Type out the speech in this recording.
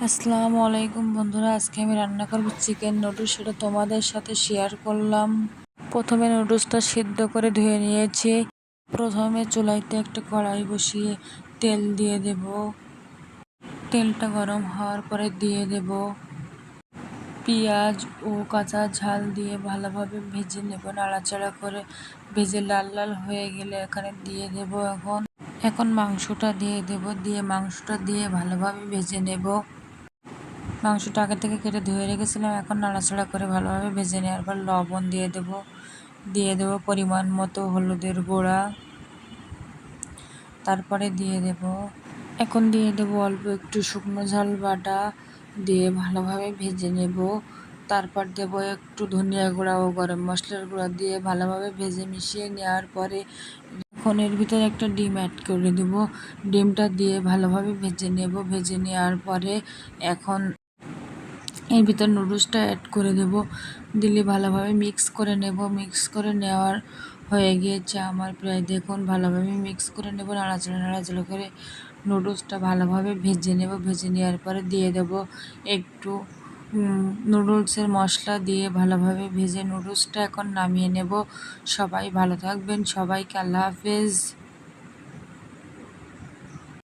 আসসালামু আলাইকুম বন্ধুরা, আজকে আমি রান্না করব চিকেন নুডলস। সেটা তোমাদের সাথে শেয়ার করলাম। প্রথমে নুডলসটা সিদ্ধ করে ধুয়ে নিয়েছি। প্রথমে চুলাইতে একটা কড়াই বসিয়ে তেল দিয়ে দেব। তেলটা গরম হওয়ার পরে দিয়ে দেব পেঁয়াজ ও কাঁচা ঝাল দিয়ে ভালোভাবে ভেজে নেব। নাড়াচাড়া করে ভেজে লাল লাল হয়ে গেলে এখানে দিয়ে দেব এখন মাংসটা দিয়ে দেব। মাংসটা দিয়ে ভালোভাবে ভেজে নেব। মাংসটা আগে থেকে কেটে ধুয়ে রেখেছিলাম। এখন নাড়াচাড়া করে ভালোভাবে ভেজে নেওয়ার পর লবণ দিয়ে দেব পরিমাণ মতো হলুদের গুঁড়া। তারপরে এখন দিয়ে দেব অল্প একটু শুকনো ঝাল বাটা দিয়ে ভালোভাবে ভেজে নেব। তারপর দেব একটু ধনিয়া গুঁড়া ও গরম মশলার গুঁড়া দিয়ে ভালোভাবে ভেজে মিশিয়ে নেওয়ার পরে এখন এর ভিতরে একটা ডিম অ্যাড করে দেব। ডিমটা দিয়ে ভালোভাবে ভেজে নেব। ভেজে নেওয়ার পরে এখন এর ভিতর নুডলসটা অ্যাড করে দেব। দিলে ভালোভাবে মিক্স করে নেব। মিক্স করে নেওয়ার হয়ে গিয়েছে আমার প্রায়। দেখুন ভালোভাবে মিক্স করে নেব। নাড়াচাড়া করে নুডলসটা ভালোভাবে ভেজে নেব। ভেজে নেওয়ার পরে দিয়ে দেব একটু নুডলসের মশলা দিয়ে ভালোভাবে ভেজে নুডলসটা এখন নামিয়ে নেব। সবাই ভালো থাকবেন। সবাইকে আল্লাহ হাফেজ।